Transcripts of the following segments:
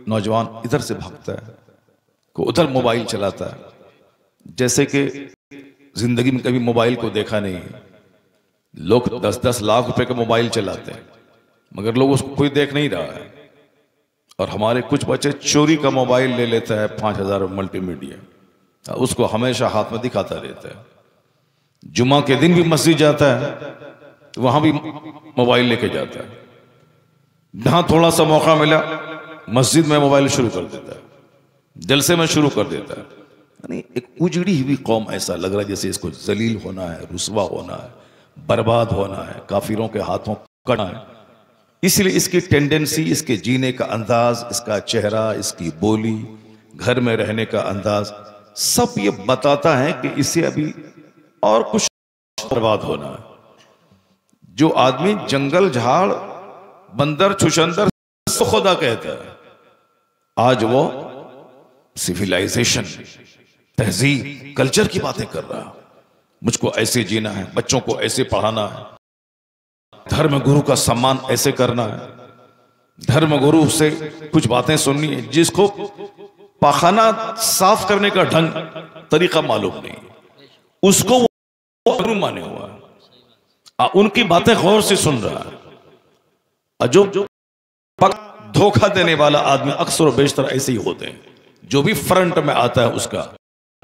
नौजवान इधर से भागता है, कोई उधर मोबाइल चलाता है, जैसे कि जिंदगी में कभी मोबाइल को देखा नहीं। लोग 10-10 लाख रुपए का मोबाइल चलाते हैं, मगर लोग उसको कोई देख नहीं रहा है। और हमारे कुछ बच्चे चोरी का मोबाइल ले लेता है 5,000 मल्टीमीडिया, उसको हमेशा हाथ में दिखाता रहता है। जुमा के दिन भी मस्जिद जाता है तो वहां भी मोबाइल लेके जाता है। जहां थोड़ा सा मौका मिला मस्जिद में मोबाइल शुरू कर देता है, जलसे में शुरू कर देता है। यानी एक उजड़ी हुई कौम, ऐसा लग रहा है जैसे इसको जलील होना है, रुसवा होना है, बर्बाद होना है, काफिरों के हाथों कटना है। इसलिए इसकी टेंडेंसी, इसके जीने का अंदाज, इसका चेहरा, इसकी बोली, घर में रहने का अंदाज, सब ये बताता है कि इसे अभी और कुछ बर्बाद होना है। जो आदमी जंगल झाड़ बंदर छुछंदर खुदा कहता है, आज वो सिविलाइजेशन, तहजीब, कल्चर की बातें कर रहा है। मुझको ऐसे जीना है, बच्चों को ऐसे पढ़ाना है, धर्म गुरु का सम्मान ऐसे करना है, धर्म गुरु से कुछ बातें सुननी है। जिसको पाखाना साफ करने का ढंग तरीका मालूम नहीं, उसको वो गुरु माने हुआ है, उनकी बातें गौर से सुन रहा है। जो धोखा देने वाला आदमी अक्सर और बेशतर ऐसे ही होते हैं। जो भी फ्रंट में आता है उसका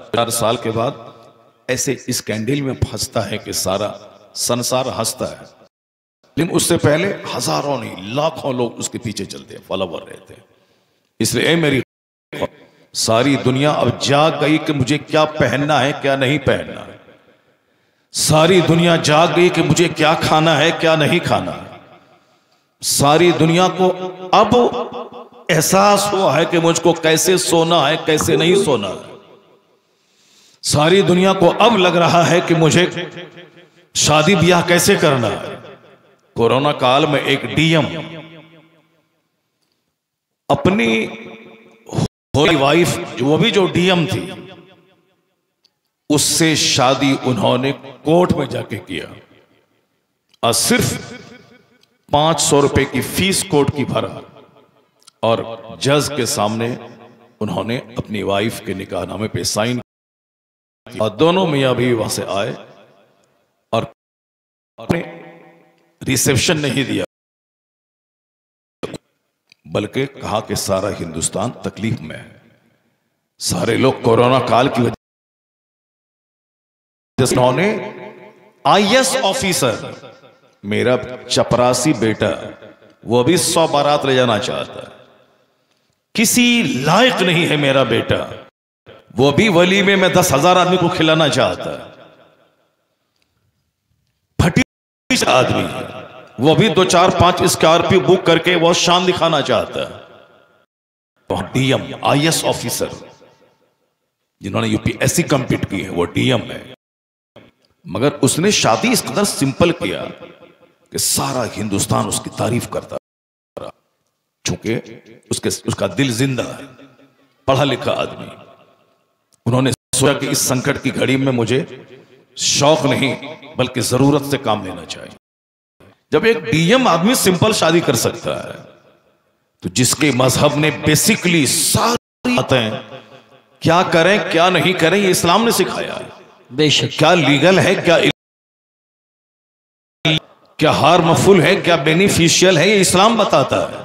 4 साल के बाद ऐसे इस कैंडल में फंसता है कि सारा संसार हंसता है, लेकिन उससे पहले हजारों नहीं लाखों लोग उसके पीछे चलते हैं, फॉलोवर रहते हैं। इसलिए मेरी सारी दुनिया अब जाग गई कि मुझे क्या पहनना है, क्या नहीं पहनना है। सारी दुनिया जाग गई कि मुझे क्या खाना है, क्या नहीं खाना है। सारी दुनिया को अब एहसास हुआ है कि मुझको कैसे सोना है, कैसे नहीं सोना है। सारी दुनिया को अब लग रहा है कि मुझे शादी ब्याह कैसे करना है। कोरोना काल में एक डीएम अपनी वाइफ, वो भी जो डीएम थी, उससे शादी उन्होंने कोर्ट में जाके किया और सिर्फ 500 रुपए की फीस कोर्ट की भरा और जज के सामने उन्होंने अपनी वाइफ के निकाहनामे पे साइन किया और दोनों मियां भी वहां से आए और अपने रिसेप्शन नहीं दिया, बल्कि कहा कि सारा हिंदुस्तान तकलीफ में है। सारे लोग कोरोना काल की वजह से उन्होंने आईएएस ऑफिसर, मेरा चपरासी बेटा, वो भी 100 बारात ले जाना चाहता है। किसी लायक नहीं है मेरा बेटा, वो भी वलीमे में 10,000 आदमी को खिलाना चाहता है। फटी आदमी है, वो भी 2-4-5 स्कॉर्पियो बुक करके वो शान दिखाना चाहता है। डीएम, आईएएस ऑफिसर जिन्होंने यूपीएससी कंप्लीट की है, वो डीएम है। मगर उसने शादी इस कदर सिंपल किया कि सारा हिंदुस्तान उसकी तारीफ करता रहा, चूंकि उसका दिल जिंदा है, पढ़ा लिखा आदमी। उन्होंने सोचा कि इस संकट की घड़ी में मुझे शौक नहीं बल्कि जरूरत से काम लेना चाहिए। जब एक डीएम आदमी सिंपल शादी कर सकता है, तो जिसके मजहब ने बेसिकली सारी बातें क्या करें क्या नहीं करें ये इस्लाम ने सिखाया है। बेशक, क्या लीगल है, क्या हार्मफुल है, क्या बेनिफिशियल है, ये इस्लाम बताता है।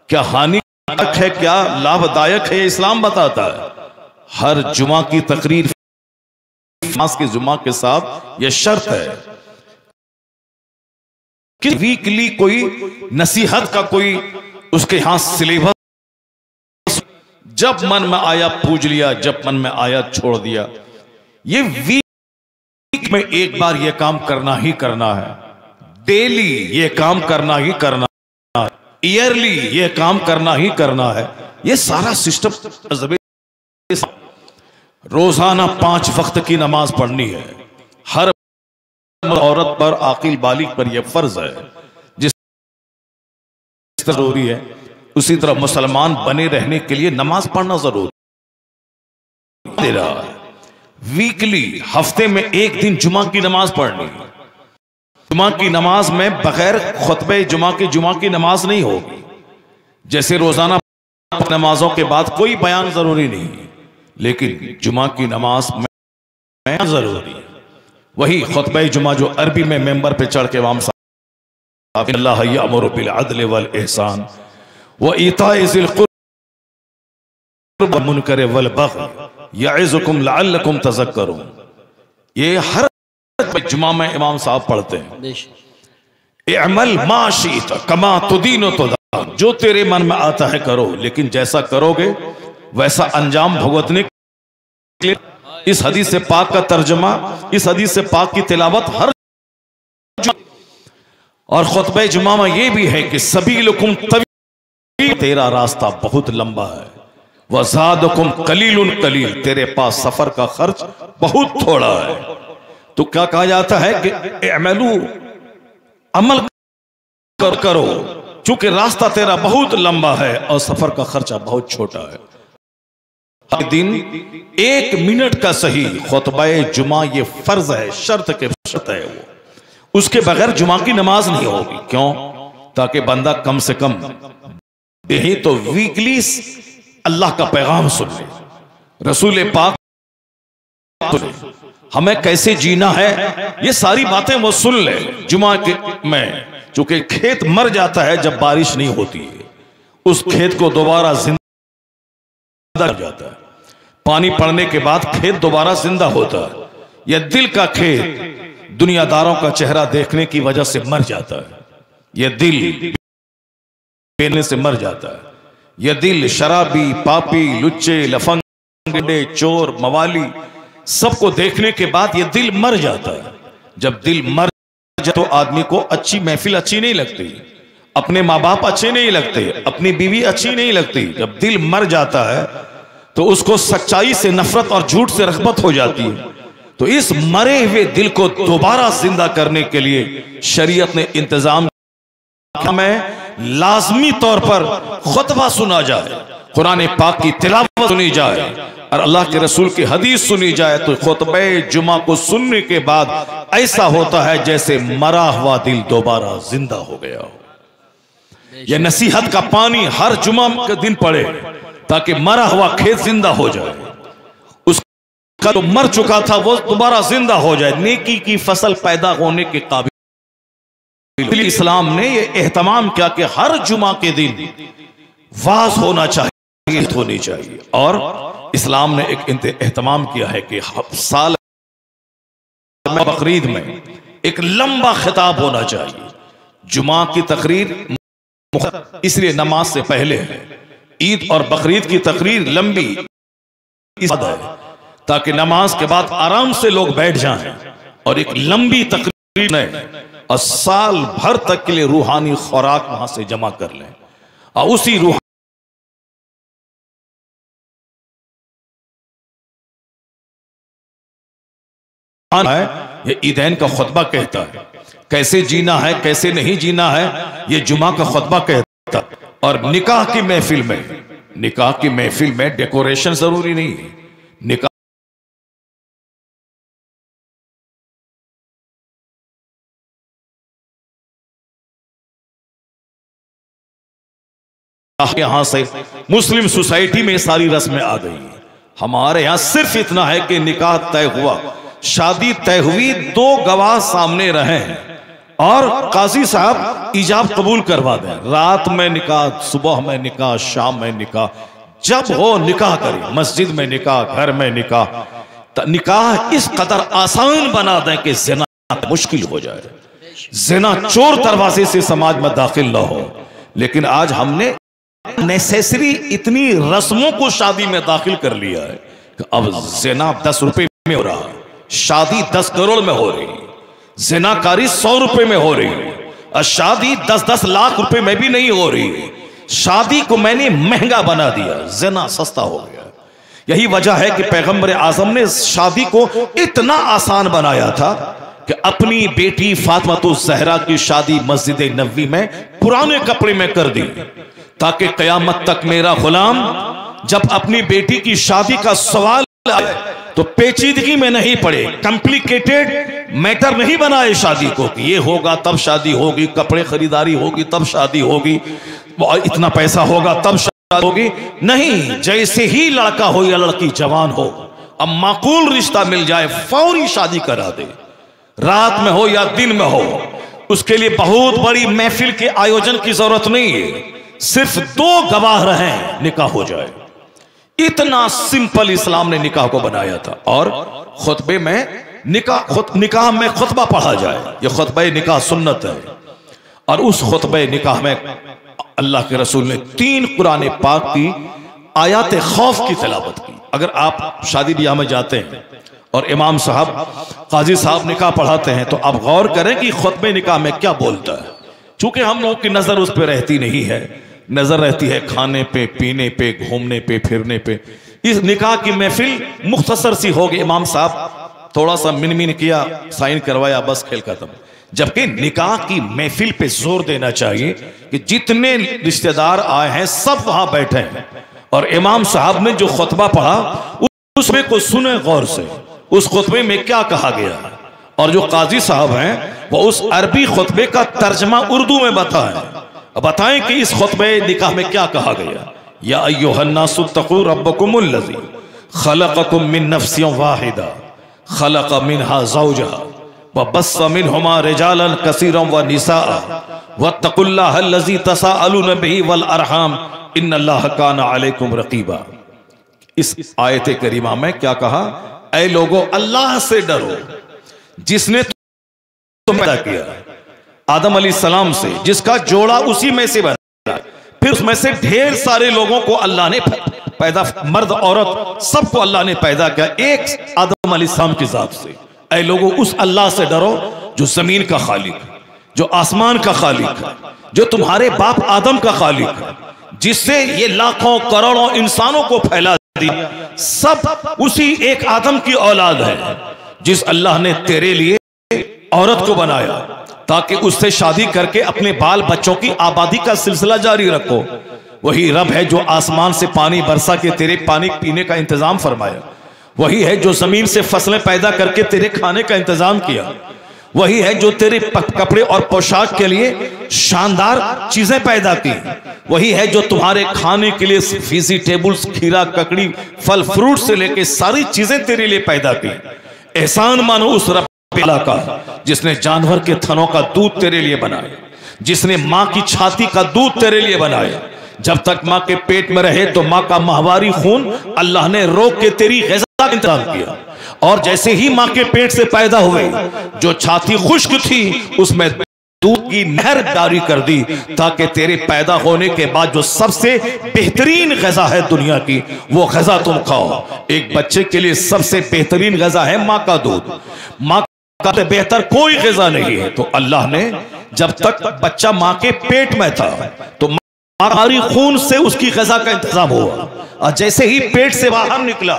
क्या हानिकारक है, क्या लाभदायक है, ये इस्लाम बताता है। हर जुमा की तकरीर के जुमा के साथ यह शर्त है कि वीकली कोई नसीहत का कोई उसके यहां सिलेबस, जब मन में आया पूज लिया, जब मन में आया छोड़ दिया। ये वीक में एक बार ये काम करना ही करना है, डेली ये काम करना ही करना है, ईयरली ये काम करना ही करना है। ये सारा सिस्टम, रोजाना 5 वक्त की नमाज पढ़नी है। हर औरत पर, आकिल बालिग पर यह फर्ज है। जिस तरह जरूरी है उसी तरह मुसलमान बने रहने के लिए नमाज पढ़ना जरूरी दे रहा है। वीकली, हफ्ते में 1 दिन जुमा की नमाज पढ़नी। जुमा की नमाज में बगैर खुतबे जुमा की नमाज नहीं होगी। जैसे रोजाना नमाजों के बाद कोई बयान जरूरी नहीं, लेकिन जुमा की नमाज में जरूरी। वही खुतबा जुमा जो अरबी में मेंबर पे चढ़ के इमाम साहब अल्लाह यअमुरु बिल अदल वल इहसान व इताइ ज़िल क़ुर्ब व मुनकर वल बग़य यइज़ुकुम लअल्लकुम तज़क्करून, ये हर जुमा में इमाम साहब पढ़ते हैं। इअमल मा शि'त कमा तुदीनु तुदान, जो तेरे मन में आता है करो, लेकिन जैसा करोगे वैसा अंजाम भुगतने के लिए। इस हदीस से पाक का तर्जुमा, इस हदीस से पाक की तिलावत हर और खुतबे जुमा में यह भी है कि सबीलुकुम तवील, तेरा रास्ता बहुत लंबा है, वज़ादुकुम कलीलुन कलील, तेरे पास सफर का खर्च बहुत थोड़ा है। तो क्या कहा जाता है कि अमलू, अमल करो, चूंकि रास्ता तेरा बहुत लंबा है और सफर का खर्चा बहुत छोटा है। हर दिन 1 मिनट का सही खुतबा जुमा ये फर्ज है, शर्त के शर्त है वो, उसके बगैर जुमा की नमाज नहीं होगी। क्यों? ताकि बंदा कम से कम यही तो वीकली अल्लाह का पैगाम सुन ले, रसूल पाक हमें कैसे जीना है, ये सारी बातें वो सुन ले जुमा के में। चूंकि खेत मर जाता है जब बारिश नहीं होती है, उस खेत को दोबारा जिंदा हो जाता है, पानी पड़ने के बाद खेत दोबारा जिंदा होता है। यह दिल का खेत दुनियादारों का चेहरा देखने की वजह से मर जाता है, यह दिल पीने से मर जाता है, यह दिल शराबी, पापी, लुच्चे, लफंगे, चोर, मवाली सबको देखने के बाद यह दिल मर जाता है। जब दिल मर जाए तो आदमी को अच्छी महफिल अच्छी नहीं लगती, अपने माँ बाप अच्छे नहीं लगते, अपनी बीवी अच्छी नहीं लगती। जब दिल मर जाता है तो उसको सच्चाई से नफरत और झूठ से रग़बत हो जाती है। तो इस मरे हुए दिल को दोबारा जिंदा करने के लिए शरीयत ने इंतजाम में लाजमी तौर पर खुतबा सुना जाए, कुरान पाक की तिलावत सुनी जाए और अल्लाह के रसूल की हदीस सुनी जाए। तो खुतबे जुमा को सुनने के बाद ऐसा होता है जैसे मरा हुआ दिल दोबारा जिंदा हो गया हो। यह नसीहत का पानी हर जुमा के दिन पड़े ताकि मरा हुआ खेत जिंदा हो जाए, उसका तो मर चुका था वो दोबारा जिंदा हो जाए, नेकी की फसल पैदा होने के काबिल। इस्लाम ने यह एहतमाम किया कि हर जुमा के दिन वाज होना चाहिए, होनी चाहिए। और इस्लाम ने एक एहतमाम किया है कि साल में बकरीद में एक लंबा खिताब होना चाहिए। जुमा की तकरीर इसलिए नमाज से पहले है, ईद और बकरीद की तकरीर लंबी है ताकि नमाज के बाद आराम से लोग बैठ जाएं और एक लंबी तकरीर में और साल भर तक के लिए रूहानी खुराक वहां से जमा कर लें। और उसी रूह है ये ईदैन का खुतबा कहता है, कैसे जीना है कैसे नहीं जीना है ये जुमा का खुतबा कहता है। और निकाह की महफिल में डेकोरेशन जरूरी नहीं है। निकाह यहां से मुस्लिम सोसाइटी में सारी रस्में आ गई हैं। हमारे यहां सिर्फ इतना है कि निकाह तय हुआ, शादी तय हुई, 2 गवाह सामने रहे और काजी साहब इजाब कबूल करवा दें। रात में निकाह, सुबह में निकाह, शाम में निकाह, जब हो निकाह करें, मस्जिद में निकाह, घर में निकाह। निकाह इस कदर आसान बना दें कि ज़िना मुश्किल हो जाए, ज़िना चोर दरवाजे से समाज में दाखिल ना हो। लेकिन आज हमने नेसेसरी इतनी रस्मों को शादी में दाखिल कर लिया है कि अब ज़िना 10 रुपए में हो रहा है, शादी 10 करोड़ में हो रही है, ज़िनाकारी 100 रुपए में हो रही है और शादी 10-10 लाख रुपए में भी नहीं हो रही है। शादी को मैंने महंगा बना दिया, ज़िना सस्ता हो गया। यही वजह है कि पैगंबर आज़म ने शादी को इतना आसान बनाया था कि अपनी बेटी फातिमा ज़हरा की शादी मस्जिद नबवी में पुराने कपड़े में कर दी ताकि क़यामत तक मेरा गुलाम जब अपनी बेटी की शादी का सवाल आए तो पेचीदगी में नहीं पड़े, कॉम्प्लिकेटेड मैटर नहीं बनाए शादी को कि ये होगा तब शादी होगी, कपड़े खरीदारी होगी तब शादी होगी, इतना पैसा होगा तब होगी नहीं, जैसे ही लड़का हो या लड़की जवान हो, अब माकूल रिश्ता मिल जाए फौरी शादी करा दे, रात में हो या दिन में हो। उसके लिए बहुत बड़ी महफिल के आयोजन की जरूरत नहीं है, सिर्फ 2 गवाह रहें निकाह हो जाए। इतना सिंपल इस्लाम ने निकाह को बनाया था। और खुतबे में निकाह में खुतबा पढ़ा जाए, यह खुतबा निकाह सुन्नत है। और उस खुतबे निकाह में अल्लाह के रसूल ने 3 कुरान पाक की आयात खौफ की तिलावत की। अगर आप शादी ब्याह में जाते हैं और इमाम साहब, काजी साहब निकाह पढ़ाते हैं, तो आप गौर करें कि खुतबे निकाह में क्या बोलता है। चूंकि हम लोगों की नजर उस पर रहती नहीं है, नजर रहती है खाने पे, पीने पे, घूमने पे, फिरने पे। इस निकाह की महफिल मुख्तसर सी हो गई, इमाम साहब थोड़ा सा मिन किया, साइन करवाया, बस खेल खत्म। जबकि निकाह की महफिल पे जोर देना चाहिए कि जितने रिश्तेदार आए हैं सब वहां बैठे हैं और इमाम साहब ने जो खुतबा पढ़ा उसमें को सुने गौर से, उस खुतबे में क्या कहा गया है। और जो काजी साहब हैं वो उस अरबी खुतबे का तर्जमा उर्दू में बताएं कि इस खुतबे निकाह में क्या कहा गया। या अय्युहन्नासु तक़ू रब्बकुमुल्लज़ी खलक़कुम मिन नफ्सिन वाहिदा खलक़ मिनहा ज़ौजहा वबस्स मिनहुमा रिजालन कसीरन व निसाअ वत्तक़ुल्लाहल्लज़ी तसाअलून बिही वल अरहाम इन्नल्लाह काना अलैकुम रक़ीबा। इस आयत करीमा में क्या कहा? ऐ लोगों, अल्लाह से डरो जिसने तुम्हें पैदा किया आदम अलैहिस्सलाम से, जिसका जोड़ा उसी में से बना, फिर उसमें से ढेर सारे लोगों को अल्लाह ने पैदा, मर्द औरत सबको अल्लाह ने पैदा किया एक आदम अलैहिस्सलाम की जात से। ऐ लोगों, उस अल्लाह से डरो जो जमीन का खालिक है, जो आसमान का खालिक है, जो तुम्हारे बाप आदम का खालिक है, जिससे ये लाखों करोड़ों इंसानों को फैला दिया। सब उसी एक आदम की औलाद है। जिस अल्लाह ने तेरे लिए औरत को बनाया ताकि उससे शादी करके अपने बाल बच्चों की आबादी का सिलसिला जारी रखो, वही रब है जो आसमान से पानी बरसा के तेरे पानी पीने का इंतजाम फरमाया। वही है जो जमीन से फसलें पैदा करके तेरे खाने का इंतजाम किया। वही है जो तेरे कपड़े और पोशाक के लिए शानदार चीजें पैदा की। वही है जो तुम्हारे खाने के लिए वेजिटेबल्स, खीरा, ककड़ी, फल फ्रूट से लेके सारी चीजें तेरे लिए पैदा की। एहसान मानो उस रब का जिसने जानवर के थनों का दूध तेरे लिए बनाया, जिसने माँ की छाती का दूध तेरे लिए बनाया। जब तक माँ के पेट में रहे तो माँ का माहवारी खून अल्लाह ने रोक के तेरी ग़िज़ा का इंतजाम किया। और जैसे ही माँ के पेट से पैदा हुए, जो छाती खुश्क थी उसमें दूध की नहर जारी कर दी ताकि तेरे पैदा होने के बाद जो सबसे बेहतरीन ग़िज़ा है दुनिया की, वो ग़िज़ा तुम खाओ। एक बच्चे के लिए सबसे बेहतरीन ग़िज़ा है माँ का दूध। माँ का बेहतर कोई ग़िज़ा नहीं है। तो अल्लाह ने जब तक बच्चा माँ के पेट में था तो मारी खून से उसकी ग़िज़ा का इंतजाम हुआ, और जैसे ही पेट से बाहर निकला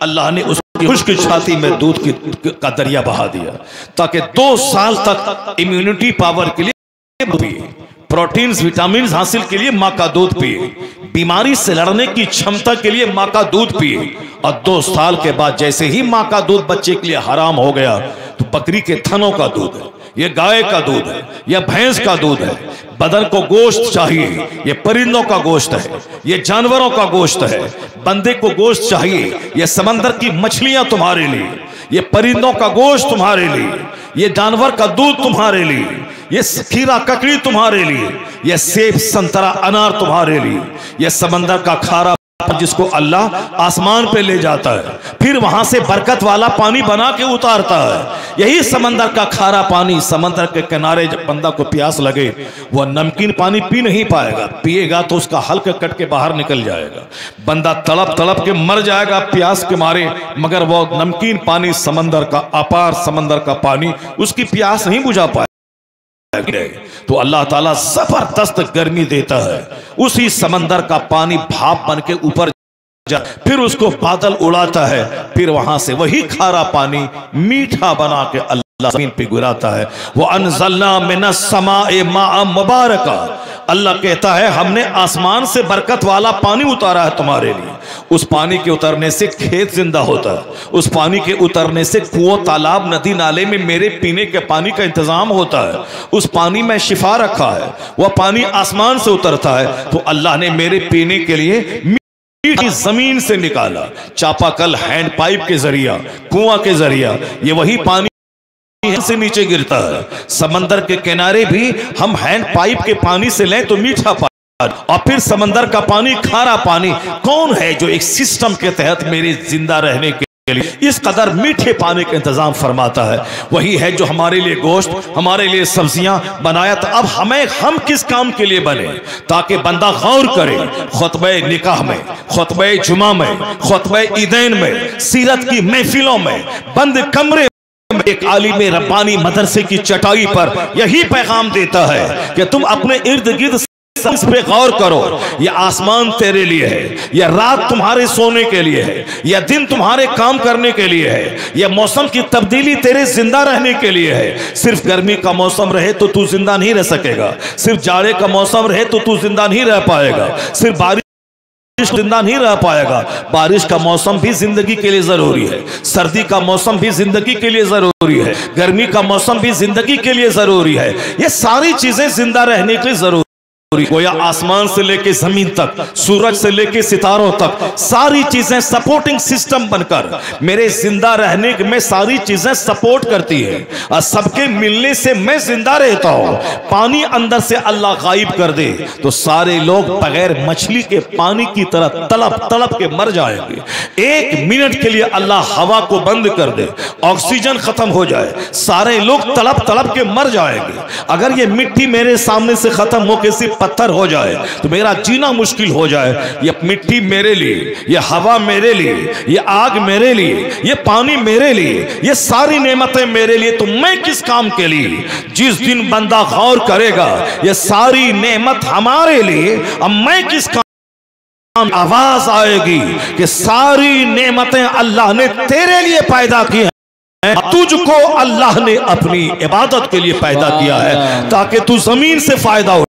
अल्लाह ने उसकी खुश्क छाती में दूध का दरिया बहा दिया ताकि 2 साल तक इम्यूनिटी पावर के लिए पिए, प्रोटीन्स, विटामिन हासिल के लिए माँ का दूध पिए, बीमारी से लड़ने की क्षमता के लिए माँ का दूध पिए। और 2 साल के बाद जैसे ही माँ का दूध बच्चे के लिए हराम हो गया तो बकरी के थनों का दूध है, ये गाय का दूध है, यह भैंस का दूध है, बदन को गोश्त चाहिए, ये परिंदों का गोश्त है, ये जानवरों का गोश्त है, बंदे को गोश्त चाहिए, ये समंदर की मछलियां तुम्हारे लिए, ये परिंदों का गोश्त तुम्हारे लिए, ये जानवर का दूध तुम्हारे लिए, ये खीरा ककड़ी तुम्हारे लिए, ये सेब संतरा अनार तुम्हारे लिए, ये समंदर का खारा जिसको अल्लाह आसमान पे ले जाता है, फिर वहां से बरकत वाला पानी बना के उतारता है। यही समंदर का खारा पानी, समंदर के किनारे जब बंदा को प्यास लगे वह नमकीन पानी पी नहीं पाएगा, पिएगा तो उसका हल्क कट के बाहर निकल जाएगा, बंदा तड़प तड़प के मर जाएगा प्यास के मारे, मगर वो नमकीन पानी समंदर का, अपार समंदर का पानी उसकी प्यास नहीं बुझा पाएगा। तो अल्लाह ताला जबरदस्त गर्मी देता है, उसी समंदर का पानी भाप बन के ऊपर फिर उसको बादल उड़ाता है, फिर वहां से वही खारा पानी मीठा बना के अल्लाह जमीन पे गिराता है। वो अनज़लना मिनस समाए माअ मुबारका, अल्लाह कहता है हमने आसमान से बरकत वाला पानी उतारा है तुम्हारे लिए। उस पानी के उतरने से खेत जिंदा होता है, उस पानी के उतरने से कुओं, तालाब, नदी नाले में मेरे पीने के पानी का इंतजाम होता है। उस पानी में शिफा रखा है, वह पानी आसमान से उतरता है। तो अल्लाह ने मेरे पीने के लिए मीठी जमीन से निकाला, चापाकल, हैंड पाइप के जरिया, कुआं के जरिया, ये वही पानी से नीचे गिरता है। समंदर के किनारे भी हम हैंड पाइप के पानी से लें तो मीठा पानी, और फिर समंदर का पानी खारा पानी। कौन है जो एक सिस्टम के तहत मेरे जिंदा रहने के लिए इस कदर मीठे पानी का इंतजाम फरमाता है? वही है जो हमारे लिए गोश्त, हमारे लिए सब्जियां बनाया। तो अब हम किस काम के लिए बने, ताकि बंदा गौर करे। खुतबे निकाह में, खुतबे जुमा में, खुतबे ईदैन में, सीरत की महफिलों में, बंद कमरे, एक आलिम रब्बानी मदरसे की चटाई पर यही पैगाम देता है कि तुम अपने इर्द गिर्द इस पे गौर करो। यह आसमान तेरे लिए है, यह रात तुम्हारे सोने के लिए है, यह दिन तुम्हारे काम करने के लिए है, यह मौसम की तब्दीली तेरे जिंदा रहने के लिए है। सिर्फ गर्मी का मौसम रहे तो तू जिंदा नहीं रह सकेगा, सिर्फ जाड़े का मौसम रहे तो तू जिंदा नहीं रह पाएगा, सिर्फ बारिश जिंदा नहीं रह पाएगा। बारिश का मौसम भी जिंदगी के लिए जरूरी है, सर्दी का मौसम भी जिंदगी के लिए जरूरी है, गर्मी का मौसम भी जिंदगी के लिए जरूरी है। ये सारी चीजें जिंदा रहने के लिए जरूरी। गोया आसमान से लेके जमीन तक, सूरज से लेके सितारों तक, सारी चीजें सपोर्टिंग सिस्टम बनकर मेरे जिंदा रहने में सारी चीजें सपोर्ट करती है। और सबके मिलने से मैं जिंदा रहता हूं। पानी अंदर से अल्लाह गायब कर दे तो सारे लोग बगैर मछली के पानी की तरह तड़प तड़प के मर जाएंगे। एक मिनट के लिए अल्लाह हवा को बंद कर दे, ऑक्सीजन खत्म हो जाए, सारे लोग तड़प तड़प के मर जाएंगे। अगर ये मिट्टी मेरे सामने से खत्म होकर सिर्फ पत्थर हो जाए तो मेरा जीना मुश्किल हो जाए। ये मिट्टी मेरे लिए, ये हवा मेरे लिए, ये आग मेरे लिए, ये पानी मेरे लिए, ये सारी नेमतें मेरे लिए, तो मैं किस काम के लिए? जिस दिन बंदा गौर करेगा ये सारी नेमत हमारे लिए, अब मैं किस काम, आवाज आएगी कि सारी नेमतें अल्लाह ने तेरे लिए पैदा की है, तुझको अल्लाह ने अपनी इबादत के लिए पैदा किया है ताकि तू जमीन से फायदा उठा,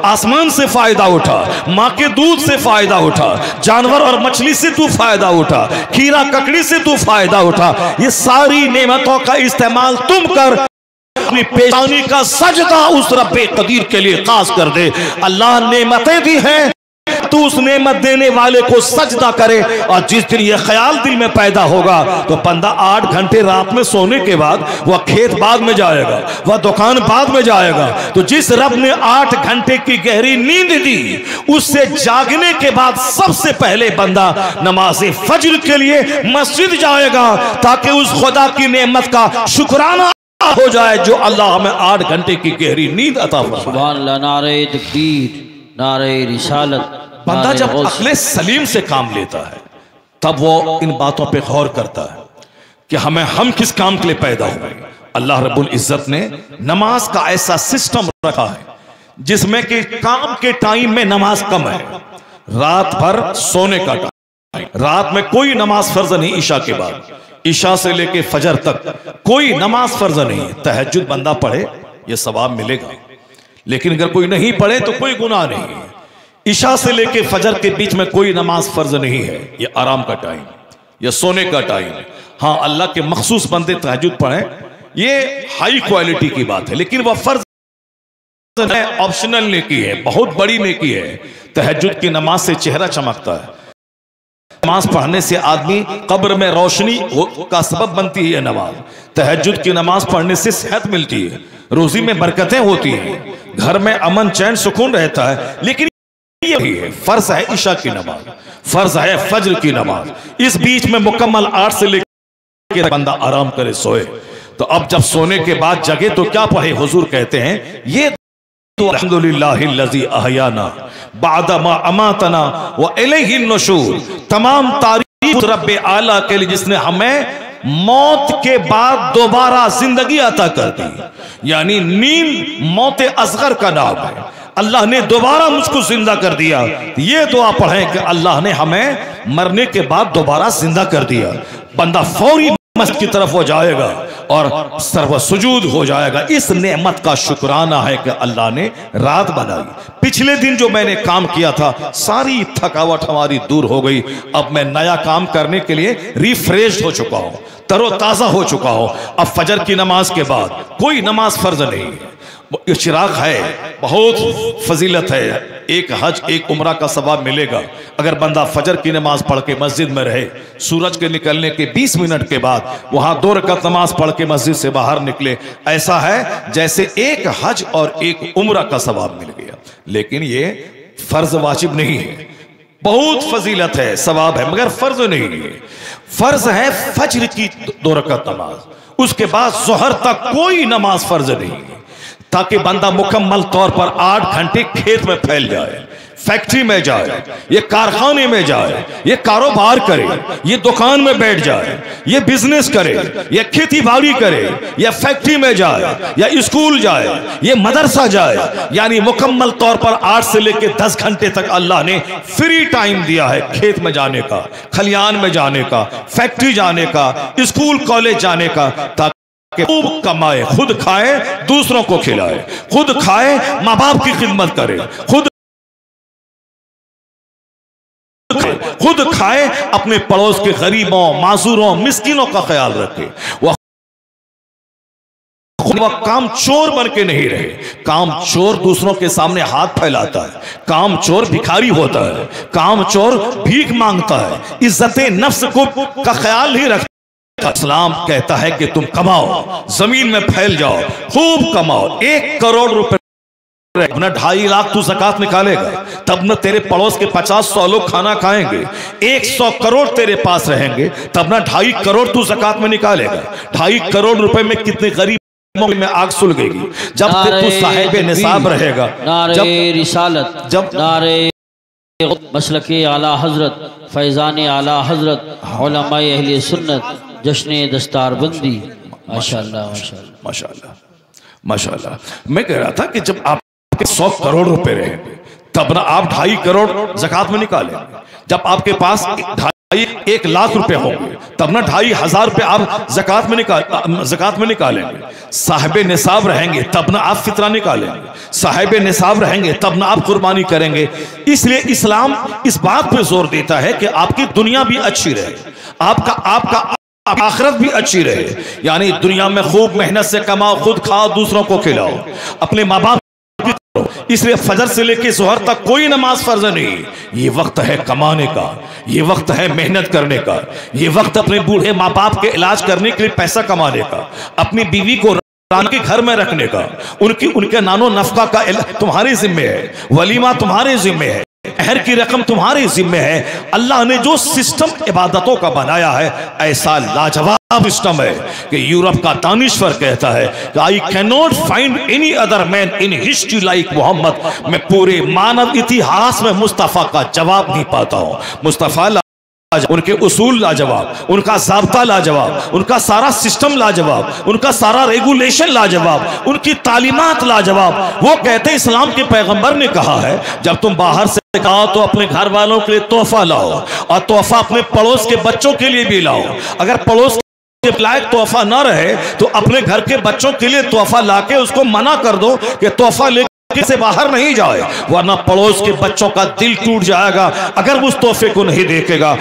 आसमान से फायदा उठा, माँ के दूध से फायदा उठा, जानवर और मछली से तू फायदा उठा, कीड़ा ककड़ी से तू फायदा उठा। ये सारी नेमतों का इस्तेमाल तुम कर, अपनी पेशानी का सजदा उस रब्बे कदीर के लिए खास कर दे। अल्लाह नेमतें दी हैं, तू उस नेमत देने वाले को सजदा करे। और जिस दिन ये ख्याल दिल में पैदा होगा तो बंदा 8 घंटे रात में सोने के बाद वह खेत बाद में जाएगा, वह दुकान बाद में जाएगा। तो जिस रब ने 8 घंटे की गहरी नींद दी, उससे जागने के बाद सबसे पहले बंदा नमाज फज्र के लिए मस्जिद जाएगा ताकि उस खुदा की नेमत का शुक्राना हो जाए जो अल्लाह हमें 8 घंटे की गहरी नींद अता फरमाए। सुभान अल्लाह, नारे तकबीर, नारे रिसालत। बंदा जब अक्ले सलीम से काम लेता है तब वो इन बातों पे गौर करता है कि हम किस काम के लिए पैदा हुए। अल्लाह रब्बुल इज्जत ने नमाज का ऐसा सिस्टम रखा है जिसमें कि काम के टाइम में नमाज कम है, रात भर सोने का टाइम, रात में कोई नमाज फर्ज नहीं, ईशा के बाद, ईशा से लेके फजर तक कोई नमाज फर्ज नहीं। तहज्जुद बंदा पढ़े ये सवाब मिलेगा, लेकिन अगर कोई नहीं पढ़े तो कोई गुनाह नहीं। ईशा से लेके फजर के बीच में कोई नमाज फर्ज नहीं है, ये आराम का टाइम, ये सोने का टाइम। हाँ, अल्लाह के मखसूस बंदे तहज्जुद पढ़े, ये हाई क्वालिटी की बात है, लेकिन वह फर्ज है, ऑप्शनल नेकी है, बहुत बड़ी नेकी है। तहज्जुद की नमाज से चेहरा चमकता है, नमाज पढ़ने से आदमी कब्र में रोशनी का सबब बनती है। नमाज, तहज्जुद की नमाज पढ़ने से सेहत मिलती है, रोजी में बरकतें होती हैं, घर में अमन चैन सुकून रहता है। लेकिन यही है, फर्ज है ईशा की नमाज, फर्ज है फज्र की नमाज, इस बीच में मुकम्मल 8 से लेकर बंदा आराम करे, सोए। तो अब जब सोने के बाद जगे तो क्या पढ़े? हुजूर कहते हैं ये तो अल्हम्दुलिल्लाहिल्लज़ी अहयाना बादा मा अमातना व इलैहि नुशूर, तमाम तारीफ रब्बे आला के लिए जिसने हमें मौत के बाद दोबारा जिंदगी अता कर दी। यानी नींद मौत असगर का नाम है, अल्लाह ने दोबारा मुझको जिंदा कर दिया। ये दुआ पढ़ें कि अल्लाह ने हमें मरने के बाद दोबारा जिंदा कर दिया। बंदा फौरी मस्जिद की तरफ वो जाएगा, और सर्व सुजूद हो जाएगा। इस नेमत का शुक्राना है कि अल्लाह ने रात बनाई। पिछले दिन जो मैंने काम किया था सारी थकावट हमारी दूर हो गई। अब मैं नया काम करने के लिए रिफ्रेश हो चुका हूं, तरोताजा हो चुका हूं। अब फजर की नमाज के बाद कोई नमाज फर्ज नहीं है, इशराक है, बहुत फजीलत है। एक हज एक उम्रा का सवाब मिलेगा अगर बंदा फजर की नमाज पढ़ के मस्जिद में रहे, सूरज के निकलने के 20 मिनट के बाद वहां 2 रकात नमाज पढ़ के मस्जिद से बाहर निकले। ऐसा है जैसे एक हज और एक उम्रा का सवाब मिल गया। लेकिन ये फर्ज वाजिब नहीं है, बहुत फजीलत है, सवाब है, मगर फर्ज नहीं है। फर्ज है फज्र की 2 रकात नमाज, उसके बाद जोहर तक कोई नमाज फर्ज नहीं है, ताकि बंदा मुकम्मल तौर पर 8 घंटे खेत में फैल जाए, फैक्ट्री में जाए, ये कारखाने में जाए, ये कारोबार करे, ये दुकान में बैठ जाए, ये बिजनेस करे, ये खेती बाड़ी करे, या फैक्ट्री में जाए, या स्कूल जाए, ये मदरसा जाए। यानी मुकम्मल तौर पर 8 से लेकर 10 घंटे तक अल्लाह ने फ्री टाइम दिया है खेत में जाने का, खलियान में जाने का, फैक्ट्री जाने का, स्कूल कॉलेज जाने का, ताकि खूब कमाए, खुद खाए, दूसरों को खिलाए, खुद खाए, माँ बाप की खिदमत करे, खुद खाए, अपने पड़ोस के गरीबों, माजूरों, मिस्किनों का ख्याल रखे। वह काम चोर बन के नहीं रहे। काम चोर दूसरों के सामने हाथ फैलाता है, काम चोर भिखारी होता है, काम चोर भीख मांगता है, इज्जत नफ्स को का ख्याल नहीं रखता। इस्लाम कहता है कि तुम कमाओ, जमीन में फैल जाओ, खूब कमाओ। 1 करोड़ रुपए न 2.5 लाख तू ज़कात निकालेगा, तब न तेरे पड़ोस के 50-100 लोग खाना खाएंगे। 100 करोड़ तेरे पास रहेंगे, तब न 2.5 करोड़ तू ज़कात में निकालेगा। 2.5 करोड़ रुपए में कितने गरीब में आग सुलगेगी। जब तू साहिब निसाब रहेगा, नारे रिसालत, जब नारे मसलके आला हजरत, फैजान आला हजरत, उलमाए अहले सुन्नत, जश्न दस्तारबंदी। माशाअल्लाह माशाअल्लाह माशाअल्लाह माशाअल्लाह। मैं कह रहा था कि जब आप 100 करोड़ रुपए रहेंगे, तब ना आप 2.5 करोड़ ज़कात में निकालेंगे। जब आपके पास 1 लाख रुपए होंगे, तब ना 2,500 रुपए आप ज़कात में निकालेंगे। साहिब निसाब रहेंगे, तब ना आप फितरा निकालेंगे। साहिब निसाब रहेंगे, तब ना आप कुर्बानी करेंगे। इसलिए इस्लाम इस बात पे जोर देता है कि आपकी दुनिया भी अच्छी रहे, आपका आखिरत भी अच्छी रहे। यानी दुनिया में खूब मेहनत से कमाओ, खुद खाओ, दूसरों को खिलाओ, अपने माँ बाप की करो। इसलिए फजर से लेकर जोहर तक कोई नमाज फर्ज नहीं। ये वक्त है कमाने का, ये वक्त है मेहनत करने का, ये वक्त अपने बूढ़े माँ बाप के इलाज करने के लिए पैसा कमाने का, अपनी बीवी को के घर में रखने का, उनके नानो नफका का तुम्हारे जिम्मे है, वलीमा तुम्हारे जिम्मे है, अहर की रकम तुम्हारे जिम्मे है। अल्लाह ने जो सिस्टम इबादतों का बनाया है, ऐसा लाजवाब सिस्टम है कि यूरोप का दानिश्वर कहता है कि I can not find any other man in history like Muhammad. मैं पूरे मानव इतिहास में मुस्तफ़ा का जवाब नहीं पाता हूँ। मुस्तफ़ा उनके उसूल लाजवाब, उनका ज़ाब्ता लाजवाब, उनका सारा सिस्टम लाजवाब, उनका सारा रेगुलेशन लाजवाब, उनकी तालीमात लाजवाब। वो कहते इस्लाम के पैगंबर ने कहा है, जब तुम बाहर से आओ तो अपने घर वालों के लिए तोहफा लाओ, और तोहफा अपने पड़ोस के बच्चों के लिए भी लाओ। अगर पड़ोस के लायक तोहफा ना रहे तो अपने घर के बच्चों के लिए तोहफा लाके उसको मना कर दो कि तोहफा लेके से बाहर नहीं जाए, वरना पड़ोस के बच्चों का दिल टूट जाएगा अगर उस तोहफे को नहीं देखेगा।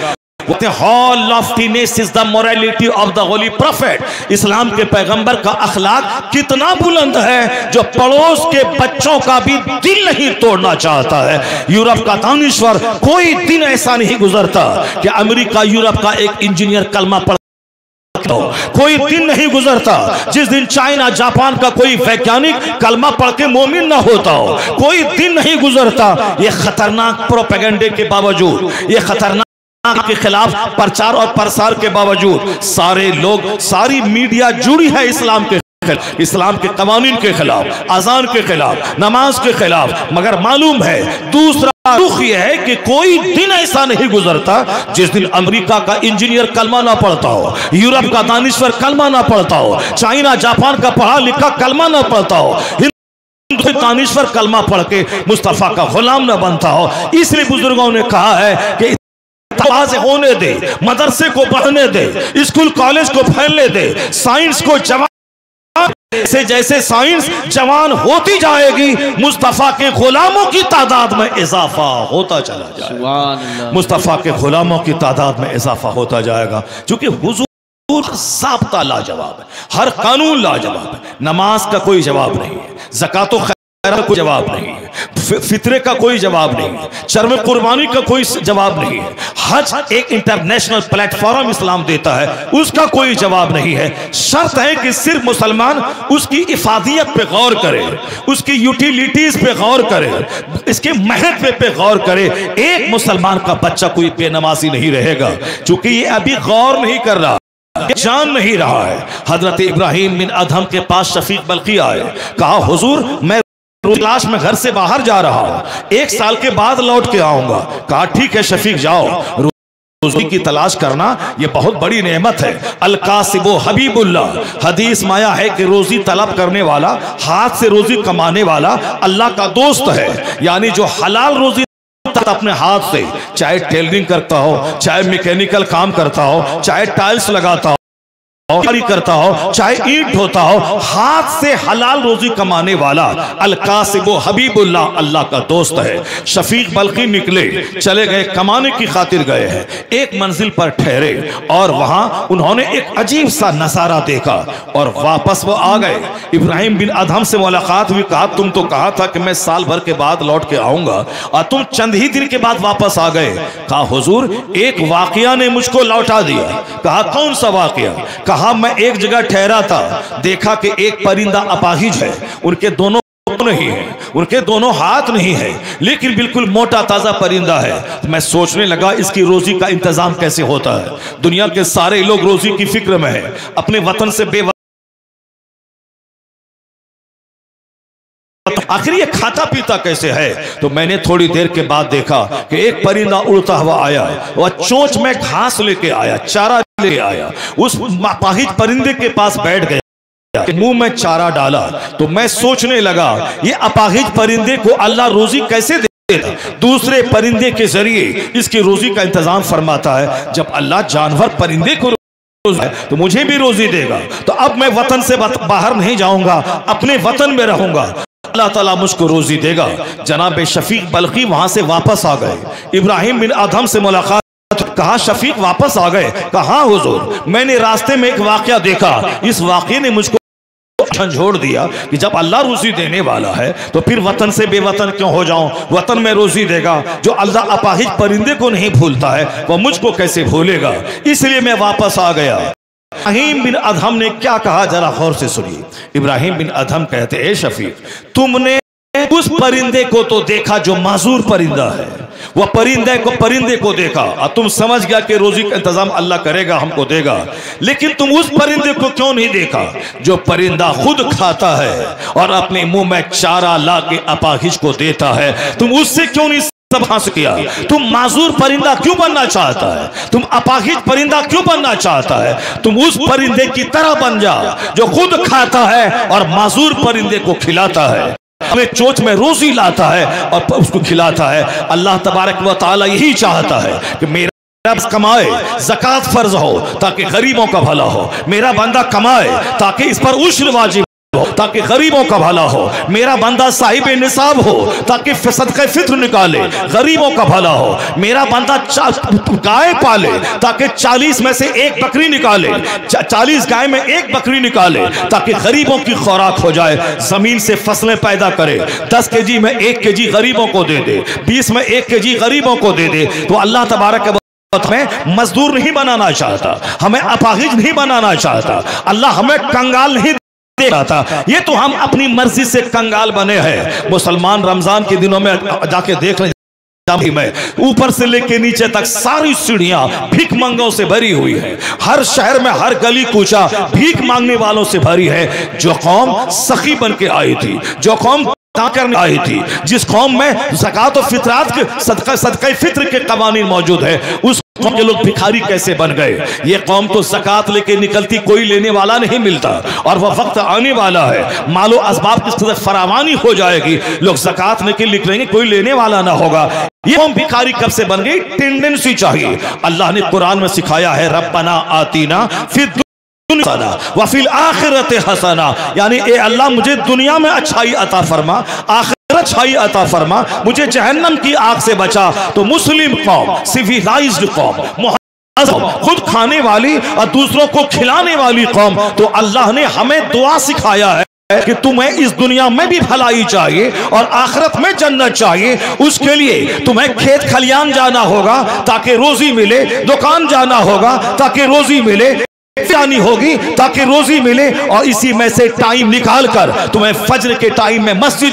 इस्लाम के पैगंबर का अखलाक कितना बुलंद है, जो पड़ोस के बच्चों का भी दिल नहीं तोड़ना चाहता है। यूरोप का दानिश्वर, कोई दिन ऐसा नहीं गुजरता कि अमेरिका यूरोप का एक इंजीनियर कलमा पढ़, कोई दिन नहीं गुजरता जिस दिन चाइना जापान का कोई वैज्ञानिक कलमा पढ़ के मोमिन ना होता हो। कोई दिन नहीं गुजरता, ये खतरनाक प्रोपेगेंडे के बावजूद, ये खतरनाक के खिलाफ प्रचार और प्रसार के बावजूद सारे लोग, सारी मीडिया जुड़ी है इस्लाम के खिलाफ, इस्लाम के कवानीन के खिलाफ, अजान के खिलाफ, नमाज के खिलाफ। मगर मालूम है दूसरा दुख यह है कि कोई दिन ऐसा नहीं गुजरता जिस दिन अमेरिका का इंजीनियर कलमा ना पढ़ता हो, यूरोप का दानिश्वर कलमा ना पढ़ता हो, चाइना जापान का पढ़ा लिखा कलमा ना पढ़ता हो, दानिश्वर कलमा पढ़ के मुस्तफा का गुलाम ना बनता हो। इसलिए बुजुर्गों ने कहा है कि आवाज होने दे, मदरसे को बढ़ने दे, स्कूल कॉलेज को फैलने दे, साइंस को जवान से जैसे साइंस जवान होती जाएगी, मुस्तफा के गुलामों की तादाद में इजाफा होता चला जाएगा। मुस्तफा के गुलामों की तादाद में इजाफा होता जाएगा, क्योंकि हुजूर का ज़ाब्ता लाजवाब है, हर कानून लाजवाब है। नमाज का कोई जवाब नहीं है, ज़कातो खैरात का कोई जवाब नहीं है, फितरे का कोई जवाब नहीं है, शर्म कुर्बानी का कोई जवाब नहीं है, हज एक इंटरनेशनल प्लेटफॉर्म इस्लाम देता है, उसका कोई जवाब नहीं है। शर्त है कि सिर्फ मुसलमान उसकी इफादियत पे गौर करे, उसकी यूटिलिटीज पे गौर करे, इसके महत्व पे गौर करे। एक मुसलमान का बच्चा कोई बेनमाजी नहीं रहेगा, क्योंकि ये अभी गौर नहीं कर रहा, जान नहीं रहा है। हजरत इब्राहिम बिन अदहम के पास शफीक बल्की आए, कहा हुजूर मैं तलाश में घर से बाहर जा रहा हूं, 1 साल के बाद लौट के आऊंगा। कहा ठीक है शफीक जाओ, रोजी की तलाश करना ये बहुत बड़ी नेमत है। अल-कासिबो हबीबुल्लाह, हदीस माया है कि रोजी तलब करने वाला, हाथ से रोजी कमाने वाला अल्लाह का दोस्त है। यानी जो हलाल रोजी अपने हाथ से, चाहे टेलरिंग करता हो, चाहे मैकेनिकल काम करता हो, चाहे टाइल्स लगाता हो, करता हो, चाहे ईंट ढोता हो, हाथ से हलाल रोजी कमाने वाला अल-कासिबो हबीबुल्लाह अल्लाह का दोस्त है। शफीक बल्की निकले, चले गए, कमाने की खातिर गए हैं। एक मंजिल पर ठहरे और वहां उन्होंने एक अजीब सा नजारा देखा और वापस वो आ गए। इब्राहिम बिन अदहम से मुलाकात हुई, कहा तुम तो कहा था कि मैं साल भर के बाद लौट के आऊंगा और तुम चंद ही दिन के बाद वापस आ गए। कहा हुजूर एक वाकया ने मुझको लौटा दिया। कहा कौन सा वाकया? कहा मैं एक जगह ठहरा था, देखा कि एक परिंदा अपाहिज है, उनके दोनों नहीं है, उनके दोनों हाथ नहीं है, लेकिन बिल्कुल मोटा ताजा परिंदा है। तो मैं सोचने लगा इसकी रोजी का इंतजाम कैसे होता है। दुनिया के सारे लोग रोजी की फिक्र में है, अपने वतन से बेवतन, आखिर ये खाता पीता कैसे है। तो मैंने थोड़ी देर के बाद देखा कि एक परिंदा उड़ता हुआ आया, वह चोंच में घास लेके आया, चारा लेके आया, उस अपाहिज परिंदे के पास बैठ गया, मुंह में चारा डाला। तो मैं सोचने लगा ये अपाहिज परिंदे को अल्लाह रोजी कैसे देता, दूसरे परिंदे के जरिए इसकी रोजी का इंतजाम फरमाता है। जब अल्लाह जानवर परिंदे को तो मुझे भी रोजी देगा। तो अब मैं वतन से बाहर नहीं जाऊंगा, अपने वतन में रहूंगा, अल्लाह ताला मुझको रोजी देगा। जनाब शफीक बल्की वहां से वापस आ गए। इब्राहिम बिन अदहम से मुलाकात, कहा शफीक वापस आ गए? कहा हुजूर मैंने रास्ते में एक वाकया देखा, इस वाकये ने मुझको झंझोड़ दिया कि जब अल्लाह रोजी देने वाला है तो फिर वतन से बेवतन क्यों हो जाऊं, वतन में रोजी देगा। जो अल्लाह अपाहिज परिंदे को नहीं भूलता है वह मुझको कैसे भूलेगा, इसलिए मैं वापस आ गया। इब्राहिम बिन अदहम ने क्या कहा जरा गौर से सुनिए। इब्राहिम बिन अदहम कहते ए शफीक तुमने उस परिंदे को तो देखा जो माजूर परिंदा है, वह परिंदे को देखा और तुम समझ गया कि रोजी का इंतजाम अल्लाह करेगा, हमको देगा। लेकिन तुम उस परिंदे को क्यों नहीं देखा जो परिंदा खुद खाता है और अपने मुंह में चारा ला के अपाहिज को देता है? तुम उससे क्यों नहीं सबक किया? तुम माजूर परिंदा क्यों बनना चाहता है? तुम अपाहिज परिंदा क्यों बनना चाहता है? तुम उस परिंदे की तरह बन जा जो खुद खाता है और माजूर परिंदे को खिलाता है, अपने चोंच में रोजी लाता है और उसको खिलाता है। अल्लाह तबारक व तआला यही चाहता है कि मेरा कमाए, ज़कात फर्ज हो ताकि गरीबों का भला हो, मेरा बंदा कमाए ताकि इस पर उश्र वाजिब हो ताकि गरीबों का भला हो, मेरा बंदा साहिब निसाब हो ताकि सदक़े फित्र निकाले, गरीबों का भला हो, मेरा बंदा गाय पाले ताकि 40 में से 1 बकरी निकाले, 40 गाय में 1 बकरी निकाले ताकि गरीबों की खुराक हो जाए, जमीन से फसलें पैदा करे, 10 केजी में 1 केजी गरीबों को दे दे, 20 में 1 केजी गरीबों को दे दे। तो अल्लाह तबारक हमें मजदूर नहीं बनाना चाहता, हमें अपाहिज नहीं बनाना चाहता, अल्लाह हमें कंगाल नहीं चाहता। ये तो हम अपनी मर्जी से कंगाल बने हैं। मुसलमान रमजान के दिनों में जाके देख लें, में ऊपर से लेके नीचे तक सारी सीढ़ियां भीख मंगों से भरी हुई है, हर शहर में हर गली कूचा भीख मांगने वालों से भरी है। जो कौम सखी बन के आई थी, जो कौम करने आई थी, जिस कौम में ज़कात और फितरात के सदका फित्र के कवानीन मौजूद है, उस कौम के लोग भिखारी कैसे बन गए। ये कौम तो ज़कात लेके निकलती, कोई लेने वाला नहीं मिलता, और वह वक्त आने वाला है मालो असबाब की कदर फरावानी हो जाएगी, लोग ज़कात लेके निकलेंगे, कोई लेने वाला ना होगा। ये कौम भिखारी कब से बन गई? टेंडेंसी चाहिए। अल्लाह ने कुरान में सिखाया है, रब्बना आतीना फिद वफिल आखिरत हसना, यानी ए अल्लाह मुझे दुनिया में अच्छाई अता फरमा, आखिरत अच्छाई अता फरमा, मुझे जहन्नम की आग से बचा। तो मुस्लिम कौम, सिविलाइज्ड कौम, खुद खाने वाली और दूसरों को खिलाने वाली कौम, तो अल्लाह ने हमें दुआ सिखाया है कि तुम्हें इस दुनिया में भी भलाई चाहिए और आखिरत में जन्नत चाहिए। उसके लिए तुम्हें खेत खलियान जाना होगा ताकि रोजी मिले, दुकान जाना होगा ताकि रोजी मिले, जानी होगी ताकि रोजी मिले, और इसी में से टाइम निकालकर तुम्हें फज्र के टाइम में मस्जिद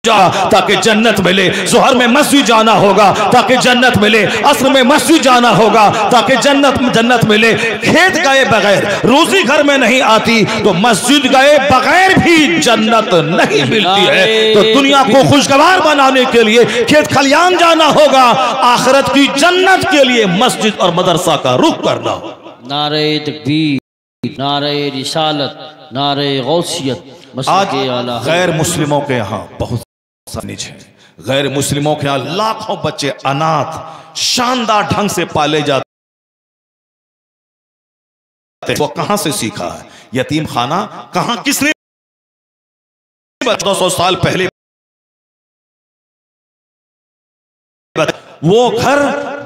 जा ताकि जन्नत मिले, जोहर में मस्जिद जाना होगा ताकि जन्नत मिले, असर में मस्जिद जाना होगा ताकि जन्नत मिले। खेत गए बगैर रोजी घर में नहीं आती, तो मस्जिद गए बगैर भी जन्नत नहीं मिलती है। तो दुनिया को खुशगवार बनाने के लिए खेत खलियान जाना होगा, आखिरत की जन्नत के लिए मस्जिद और मदरसा का रुख करना होगा। नारे तकबीर, नारे रिसालत, नारे गौसियत। आज गैर मुस्लिमों के यहाँ बहुत निज है, गैर मुस्लिमों के यहाँ लाखों बच्चे अनाथ शानदार ढंग से पाले जाते। वो कहां से सीखा है? यतीम खाना कहां, किसने? 200 साल पहले वो घर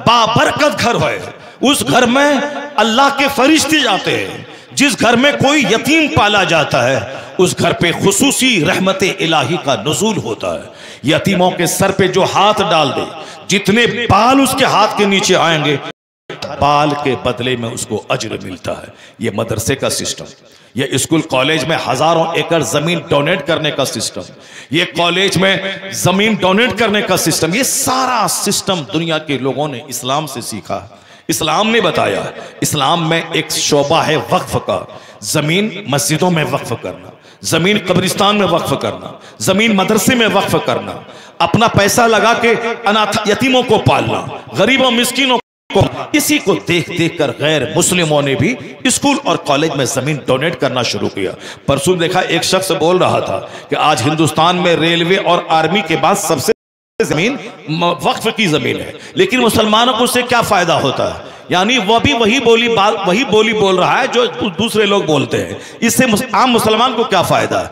बाबरकत घर है, उस घर में अल्लाह के फरिश्ते जाते हैं। जिस घर में कोई यतीम पाला जाता है, उस घर पे खुसूसी रहमत इलाही का नुज़ूल होता है। यतीमों के सर पे जो हाथ डाल दे, जितने बाल उसके हाथ के नीचे आएंगे, बाल के बदले में उसको अज्र मिलता है। ये मदरसे का सिस्टम, ये स्कूल कॉलेज में हजारों एकड़ जमीन डोनेट करने का सिस्टम, ये कॉलेज में जमीन डोनेट करने का सिस्टम, ये सारा सिस्टम दुनिया के लोगों ने इस्लाम से सीखा। इस्लाम ने बताया, इस्लाम में एक शोबा है वक्फ का, जमीन मस्जिदों में वक्फ करना, जमीन कब्रिस्तान में वक्फ करना, जमीन मदरसे में वक्फ करना, अपना पैसा लगा के अनाथ यतीमों को पालना, गरीबों मिस्किनों को। इसी को देख देख कर गैर मुस्लिमों ने भी स्कूल और कॉलेज में जमीन डोनेट करना शुरू किया। परसों देखा एक शख्स बोल रहा था कि आज हिंदुस्तान में रेलवे और आर्मी के बाद सबसे जमीन वक्फ की जमीन है, लेकिन मुसलमानों को उससे क्या फायदा होता है? यानी वो भी वही बोली बोल रहा है जो दूसरे लोग बोलते हैं। इससे आम मुसलमान को क्या फायदा है?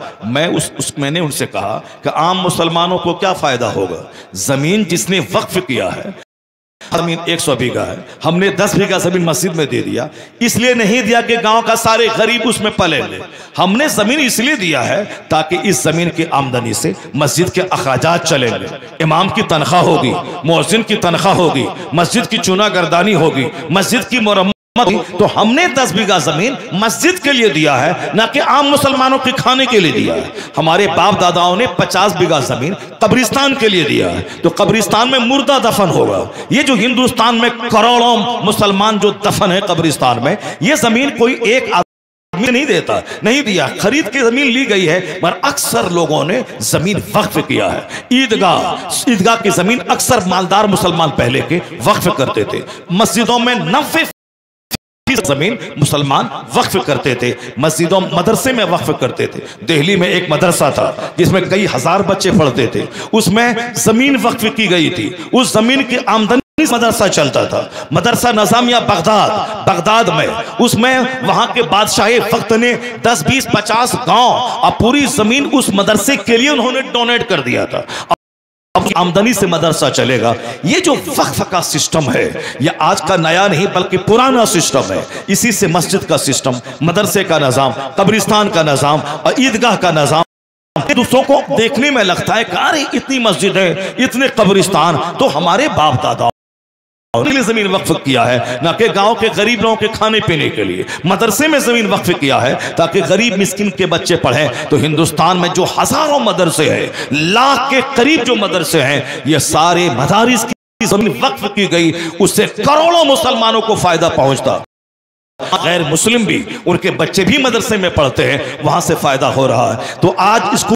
मैंने उनसे कहा कि आम मुसलमानों को क्या फायदा होगा? जमीन जिसने वक्फ किया है, जमीन 100 बीघा है, हमने 10 बीघा जमीन मस्जिद में दे दिया, इसलिए नहीं दिया कि गांव का सारे गरीब उसमें पले ले। हमने जमीन इसलिए दिया है ताकि इस जमीन की आमदनी से मस्जिद के अखराजात चलेंगे, इमाम की तनख्वाह होगी, मुअज्जिन की तनख्वाह होगी, मस्जिद की चुनागर्दानी होगी, मस्जिद की मुरम्मत। तो हमने 10 बीघा जमीन मस्जिद के लिए दिया है, ना कि आम मुसलमानों के खाने के लिए दिया है। हमारे बाप दादाओं ने 50 बीघा जमीन कब्रिस्तान के लिए दिया है, तो कब्रिस्तान में मुर्दा दफन होगा। ये जो हिंदुस्तान में करोड़ों मुसलमान जो दफन है कब्रिस्तान में, ये जमीन कोई एक आदमी नहीं देता, नहीं दिया, खरीद के जमीन ली गई है, पर अक्सर लोगों ने जमीन वक्फ किया है। ईदगाह की जमीन अक्सर मालदार मुसलमान पहले के वक्फ करते थे। मस्जिदों में 90% जमीन मुसलमान वक्फ करते थे, मस्जिदों मदरसे में वक्फ करते थे। दिल्ली में एक मदरसा था जिसमें कई हजार बच्चे पढ़ते थे, उसमें जमीन वक्फ की गई थी। उस जमीन की आमदनी मदरसा चलता था। मदरसा नजामिया बगदाद में, उसमें वहां के बादशाह वक्त ने 10, 20, 50 गांव और पूरी जमीन उस मदरसे के लिए उन्होंने डोनेट कर दिया था। आमदनी से मदरसा चलेगा। ये जो वक्फ का सिस्टम है, ये आज का नया नहीं बल्कि पुराना सिस्टम है। इसी से मस्जिद का सिस्टम, मदरसे का निजाम, कब्रिस्तान का निजाम और ईदगाह का निजाम दूसरों को देखने में लगता है कि अरे इतनी मस्जिद है, इतने कब्रिस्तान, तो हमारे बाप दादा जमीन वक्फ किया है ना कि गांव के गरीब लोगों के खाने पीने के लिए। मदरसे में जमीन वक्फ किया है ताकि गरीब मिस्किन के बच्चे पढ़े। तो हिंदुस्तान में जो हजारों मदरसे हैं, लाख के करीब जो मदरसे हैं, ये सारे मदारिस की जमीन वक्फ की गई, उससे करोड़ों मुसलमानों को फायदा पहुंचता। गैर मुस्लिम भी, उनके बच्चे भी मदरसे में पढ़ते हैं, वहां से फायदा हो रहा है। तो आज इसको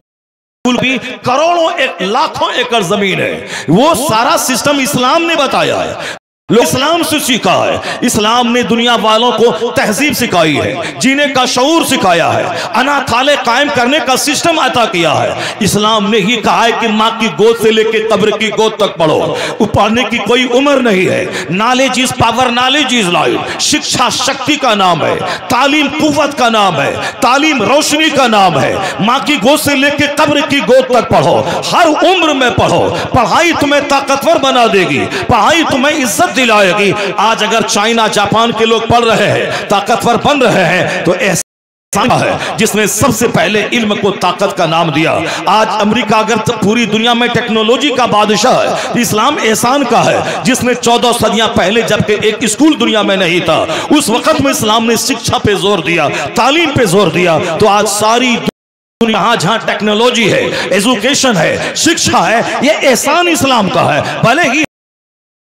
भी करोड़ों लाखों एकड़ जमीन है, वो सारा सिस्टम इस्लाम ने बताया है, लोग इस्लाम से सीखा है। इस्लाम ने दुनिया वालों को तहजीब सिखाई है, जीने का शऊर सिखाया है, अनाथालय कायम करने का सिस्टम अता किया है। इस्लाम ने ही कहा है कि माँ की गोद से लेके कब्र की गोद तक पढ़ो, पढ़ने की कोई उम्र नहीं है। Knowledge is power, knowledge is light. शिक्षा शक्ति का नाम है, तालीम कुव्वत का नाम है, तालीम रोशनी का नाम है। माँ की गोद से लेके कब्र की गोद तक पढ़ो, हर उम्र में पढ़ो। पढ़ाई तुम्हें ताकतवर बना देगी, पढ़ाई तुम्हें इज्जत दिलाएगी। आज अगर चाइना जापान के लोग पढ़ रहे हैं, ताकतवर बन रहे हैं, तो ऐसा है जिसने सबसे पहले इल्म को ताकत का नाम दिया। आज अमेरिका अगर पूरी दुनिया में टेक्नोलॉजी का बादशाह है, तो इस्लाम एहसान का है जिसने 14 सदियां पहले जबकि एक स्कूल दुनिया में नहीं था, उस वक्त में इस्लाम ने शिक्षा पे जोर दिया, तालीम पे जोर दिया। तो आज सारी दुनिया जहां टेक्नोलॉजी है, एजुकेशन है, शिक्षा है, यह एहसान इस्लाम का है। भले ही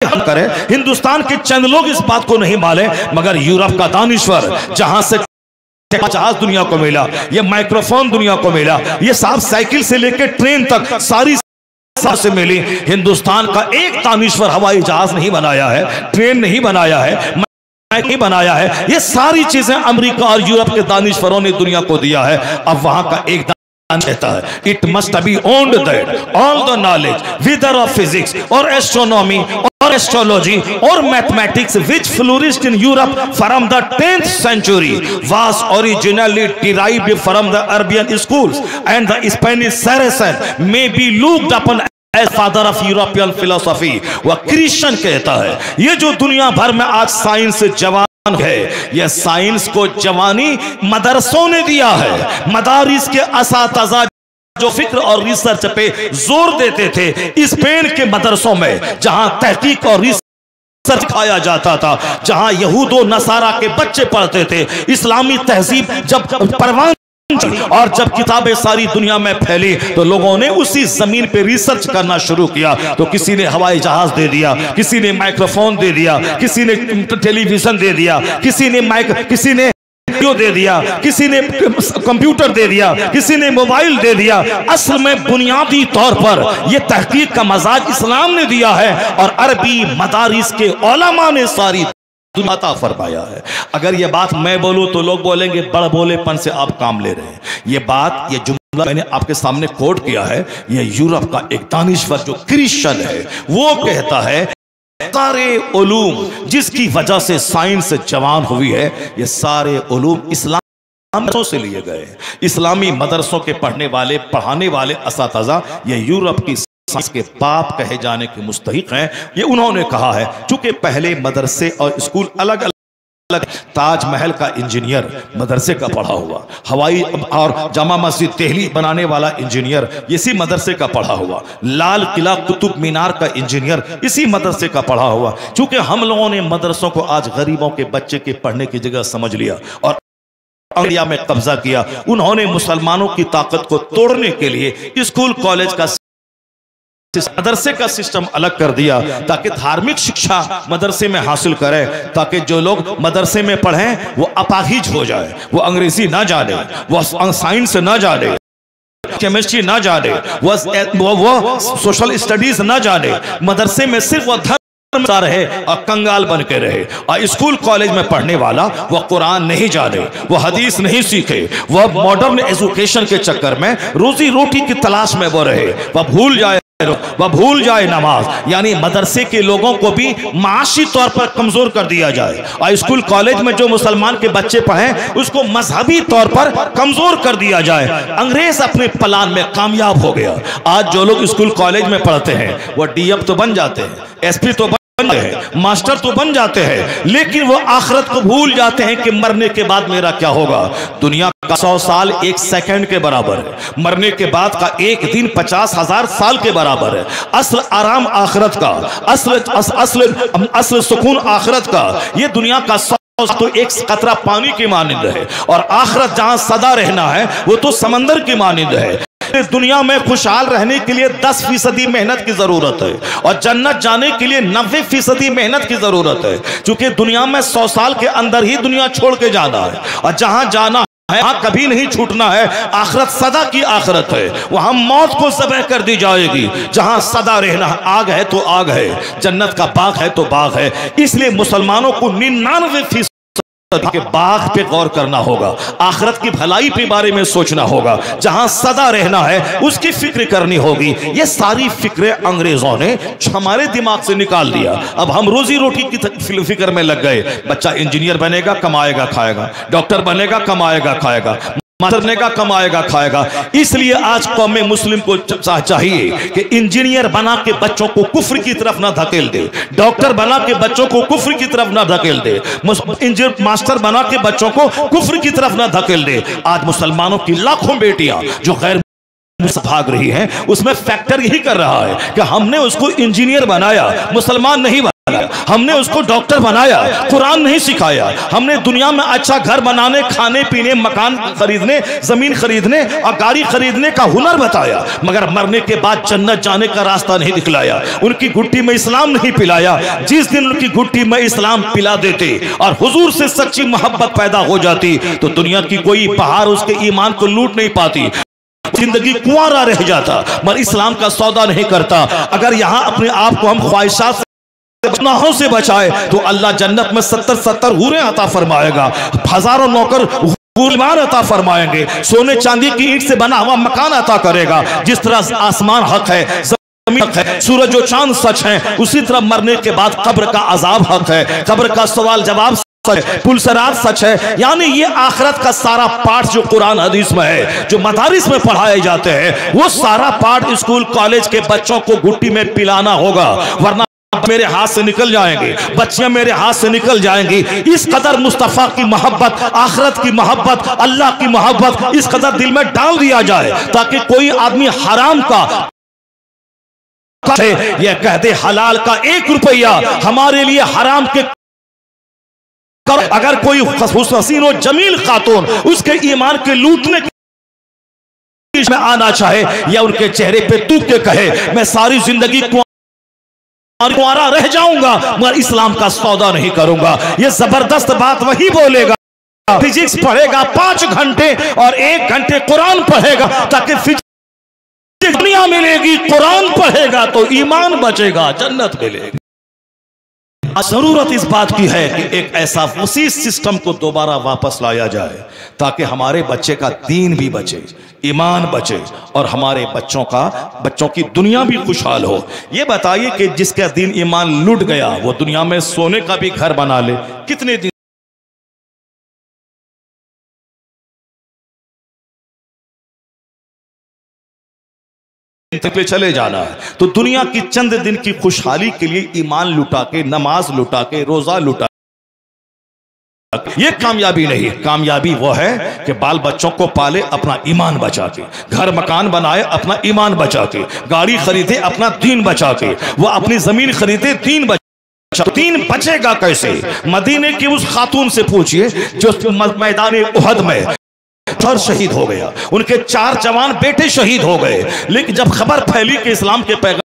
करें हिंदुस्तान के चंद लोग इस बात को नहीं माने, मगर यूरोप का दानिश्वर जहां से जहाज दुनिया को मिला, ये माइक्रोफोन दुनिया को मिला, ये साफ साइकिल से लेकर ट्रेन तक सारी से मिली। हिंदुस्तान का एक दानिश्वर हवाई जहाज नहीं बनाया है, ट्रेन नहीं बनाया है, नहीं बनाया है। ये सारी चीजें अमेरिका और यूरोप के दानिश्वरों ने दुनिया को दिया है। अब वहां का एक कहता है, it must be owned that all the knowledge whether of physics और एस्ट्रोनॉमी और एस्ट्रोलॉजी और mathematics which flourished in Europe from the 10th century was originally derived from the Arabian schools and the Spanish Saracen may be looked upon as father of European philosophy। वह Christian कहता है, ये जो दुनिया भर में आज साइंस जवान है, यह साइंस को जवानी मदरसों ने दिया है। मदारिस के असातिज़ा जो फिक्र और रिसर्च पे जोर देते थे, स्पेन के मदरसों में जहां तहकीक और रिसर्च सिखाया जाता था, जहां यहूदो नसारा के बच्चे पढ़ते थे, इस्लामी तहजीब जब परवान और जब किताबें सारी दुनिया में फैली, तो लोगों ने उसी जमीन पे रिसर्च करना शुरू किया। तो किसी ने हवाई जहाज दे दिया, किसी ने माइक्रोफोन दे दिया, किसी ने टेलीविजन दे दिया, किसी ने रेडियो दे दिया, किसी ने कंप्यूटर दे दिया, किसी ने मोबाइल दे दिया। असल में बुनियादी तौर पर यह तहकीक का मजाज इस्लाम ने दिया है और अरबी मदारिस के उलमा ने सारी अता फरमाया है। अगर ये बात मैं बोलूं तो लोग बोलेंगे बड़ बोलेपन से आप काम ले रहे हैं। ये बात, ये जुमला मैंने आपके सामने कोट किया है, ये यूरोप का एक दानिश्वर जो क्रिश्चियन है, वो कहता है सारे उलूम जिसकी वजह से साइंस जवान हुई है, ये सारे उलूम इस्लाम से लिए गए। इस्लामी मदरसों के पढ़ने वाले, पढ़ाने वाले असातिज़ा ये यूरोप की के बाप कहे जाने के मुस्तहिक हैं। ये उन्होंने कहा है, चूंकि पहले मदरसे और स्कूल अलग अलग, ताजमहल का इंजीनियर मदरसे का पढ़ा हुआ, हवाई और जामा मस्जिद दिल्ली बनाने वाला इंजीनियर इसी मदरसे का पढ़ा हुआ, लाल किला कुतुब मीनार का इंजीनियर इसी मदरसे का पढ़ा हुआ। चूंकि हम लोगों ने मदरसों को आज गरीबों के बच्चे के पढ़ने की जगह समझ लिया और इंडिया में कब्जा किया, उन्होंने मुसलमानों की ताकत को तोड़ने के लिए स्कूल कॉलेज का मदरसे का सिस्टम अलग कर दिया, ताकि धार्मिक शिक्षा मदरसे में हासिल करें, ताकि जो लोग मदरसे में पढ़ें वो अपाहिज हो जाए, वो अंग्रेजी ना जाने, वो साइंस ना जाने, केमिस्ट्री ना जाने, वो सोशल स्टडीज ना जाने, मदरसे में सिर्फ वो धर्म रहे और कंगाल बन के रहे। और स्कूल कॉलेज में पढ़ने वाला वह कुरान नहीं जाने, वह हदीस नहीं सीखे, वह मॉडर्न एजुकेशन के चक्कर में रोजी रोटी की तलाश में वो रहे, वह भूल जाए नमाज। यानी मदरसे के लोगों को भी माशी तौर पर कमजोर कर दिया जाए और स्कूल कॉलेज में जो मुसलमान के बच्चे पढ़ें उसको मजहबी तौर पर कमजोर कर दिया जाए। अंग्रेज अपने प्लान में कामयाब हो गया। आज जो लोग स्कूल कॉलेज में पढ़ते हैं वो डीएम तो बन जाते हैं, एसपी तो हैं, मास्टर तो बन जाते हैं, लेकिन वो आखिरत को भूल जाते हैं कि मरने के बाद मेरा क्या होगा। दुनिया का 100 साल 1 सेकंड के बराबर है, मरने के बाद का एक दिन 50,000 साल के बराबर है। असल आराम आखिरत का, असल सुकून आखिरत का, ये दुनिया का 100 तो एक कतरा पानी की मानिंद है और आखिरत जहां सदा रहना है वो तो समंदर की मानिंद है। दुनिया में खुशहाल रहने के लिए 10% मेहनत की जरूरत है और जन्नत जाने के लिए 90% मेहनत की जरूरत है। क्योंकि दुनिया में 100 साल के अंदर ही दुनिया छोड़ के जाना है और जहां जाना यहाँ कभी नहीं छूटना है। आखिरत सदा की आखिरत है, वहां मौत को ज़बह कर दी जाएगी। जहां सदा रहना, आग है तो आग है, जन्नत का बाग है तो बाग है। इसलिए मुसलमानों को 99% के बाग पे गौर करना होगा, आखिरत की भलाई के बारे में सोचना होगा। जहां सदा रहना है उसकी फिक्र करनी होगी। ये सारी फिक्रें अंग्रेजों ने हमारे दिमाग से निकाल दिया। अब हम रोजी रोटी की फिक्र में लग गए। बच्चा इंजीनियर बनेगा, कमाएगा खाएगा, डॉक्टर बनेगा, कमाएगा खाएगा, मास्टर का कमाएगा खाएगा। इसलिए आज कौम मुस्लिम को चाहिए कि इंजीनियर बना के बच्चों को कुफ्र की तरफ ना धकेल दे, डॉक्टर बना के बच्चों को कुफ्र की तरफ ना धकेल दे, इंजीनियर मास्टर बना के बच्चों को कुफ्र की तरफ ना धकेल दे। आज मुसलमानों की लाखों बेटियां जो गैर भाग रही हैं, उसमें फैक्टर यही कर रहा है कि हमने उसको इंजीनियर बनाया, मुसलमान नहीं बनाया, हमने उसको डॉक्टर बनाया, कुरान नहीं सिखाया, हमने दुनिया में अच्छा घर बनाने, खाने पीने, मकान खरीदने, जमीन खरीदने और गाड़ी खरीदने का हुनर बताया, मगर मरने के बाद जन्नत जाने का रास्ता नहीं दिखलाया। उनकी घुट्टी में इस्लाम नहीं पिलाया। जिस दिन उनकी घुट्टी में इस्लाम पिला देते और हुजूर से सच्ची मोहब्बत पैदा हो जाती तो दुनिया की कोई पहाड़ उसके ईमान को लूट नहीं पाती, जिंदगी कुंवारा रह जाता, मगर इस्लाम का सौदा नहीं करता। अगर यहाँ अपने आप को हम ख्वाहिशात से, गुनाहों से बचाए तो अल्लाह जन्नत में 70 हूरें अता फरमाएगा, हजारों नौकर गुलमान अता फरमाएंगे, सोने चांदी की ईंट से बना हुआ मकान अता करेगा। जिस तरह आसमान हक है, जमीन हक है, सूरज और चांद सच है, उसी तरह मरने के बाद कब्र का अजाब हक है, कब्र का सवाल जवाब पुलसरात सच है। यानी ये आखिरत का सारा पाठ जो कुरान हदीस में है, जो मदारिस में पढ़ाए जाते हैं, वो सारा पाठ स्कूल कॉलेज के बच्चों को घुट्टी में पिलाना होगा, वरना मेरे हाथ से निकल जाएंगे, बच्चियां मेरे हाथ से निकल जाएंगी। इस कदर मुस्तफा की मोहब्बत, आखिरत की मोहब्बत, अल्लाह की मोहब्बत इस कदर दिल में डाल दिया जाए ताकि कोई आदमी हराम का यह कह दे हलाल का 1 रुपया हमारे लिए हराम के। अगर कोई हसीन और जमील खातून उसके ईमान के लूटने में आना चाहे या उनके चेहरे पे तूक के कहे मैं सारी जिंदगी कुंवारा रह जाऊंगा मगर इस्लाम का सौदा नहीं करूंगा, ये जबरदस्त बात वही बोलेगा फिजिक्स पढ़ेगा 5 घंटे और 1 घंटे कुरान पढ़ेगा ताकि फिजिक्स दुनिया मिलेगी, कुरान पढ़ेगा तो ईमान बचेगा, जन्नत मिलेगी। जरूरत इस बात की है कि एक ऐसा वसी सिस्टम को दोबारा वापस लाया जाए ताकि हमारे बच्चे का दीन भी बचे, ईमान बचे और हमारे बच्चों की दुनिया भी खुशहाल हो। ये बताइए कि जिसका दीन ईमान लुट गया वो दुनिया में सोने का भी घर बना ले, कितने दिन पे चले जाना है। तो दुनिया की चंद दिन की खुशहाली के लिए ईमान लुटा के, नमाज लुटा के, रोजा लुटा, ये कामयाबी नहीं। कामयाबी वो है कि बाल बच्चों को पाले अपना ईमान बचा के, घर मकान बनाए अपना ईमान बचा के, गाड़ी खरीदे अपना दीन बचा के, वो अपनी जमीन खरीदे दीन बचा। दीन बचेगा कैसे? मदीने की उस खातून से पूछिए जो मैदान उहद में सर शहीद हो गया, उनके 4 जवान बेटे शहीद हो गए, लेकिन जब खबर फैली कि इस्लाम के पैगाम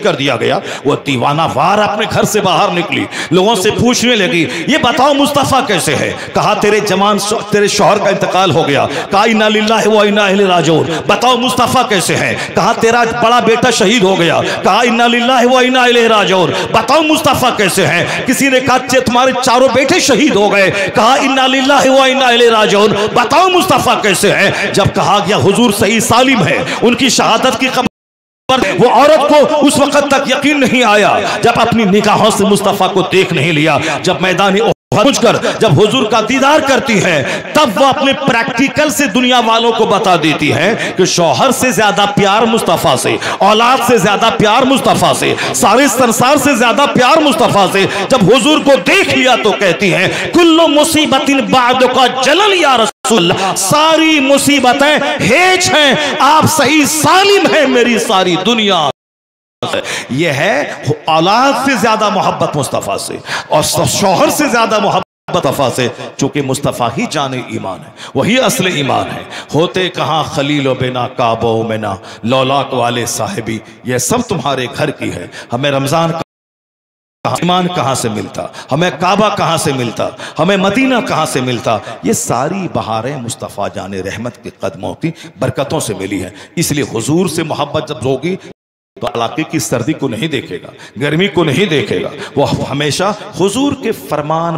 कर दिया गया, वो दीवाना वार अपने घर से बाहर निकली, लोगों से पूछने लगी ये बताओ मुस्तफा कैसे है? कहा तेरे शौहर का इंतकाल हो गया। कहा इन्ना लिल्लाहि व इन्ना इलैहि राजिऊन। बताओ मुस्तफा कैसे है? कहा तेरा बड़ा बेटा शहीद हो गया। कहा इन्ना लिल्लाहि व इन्ना इलैहि राजिऊन। बताओ मुस्तफा कैसे है? किसी ने कहा तुम्हारे 4 बेटे शहीद हो गए। कहा इन्ना लिल्लाहि व इन्ना इलैहि राजिऊन। बताओ मुस्तफा कैसे है? जब कहा गया हुजूर सही सालिम है, उनकी शहादत की खबर, वो औरत को उस वक्त तक यकीन नहीं आया जब अपनी निगाहों से मुस्तफा को देख नहीं लिया। जब मैदान पहुंचकर जब हुजूर का दीदार करती है तब वो अपने प्रैक्टिकल से दुनिया वालों को बता देती है कि शौहर से ज्यादा प्यार मुस्तफा से, औलाद से ज्यादा प्यार मुस्तफा से, सारे संसार से ज्यादा प्यार मुस्तफा से। जब हुजूर को देख लिया तो कहती है कुल्लु मुसीबतिन बादुका जलन या रसूलल्लाह, सारी मुसीबतें हेज हैं, आप सही सालिम हैं, मेरी सारी दुनिया। यह है औलाद से ज्यादा मोहब्बत मुस्तफा से और शौहर से ज्यादा मोहब्बत मुस्तफा से, चूंकि मुस्तफा ही जाने ईमान है, वही असले ईमान है। होते कहां खलीलो बिना काबो में ना लौलाक वाले साहिबी, यह सब तुम्हारे घर की है। हमें रमजान ईमान कहाँ से मिलता, हमें काबा कहाँ से मिलता, हमें मदीना कहाँ से मिलता। ये सारी बहारें मुस्तफ़ा जाने रहमत के कदमों की बरकतों से मिली हैं। इसलिए हुजूर से मोहब्बत जब होगी तो इलाके की सर्दी को नहीं देखेगा, गर्मी को नहीं देखेगा, वो हमेशा हुजूर के फरमान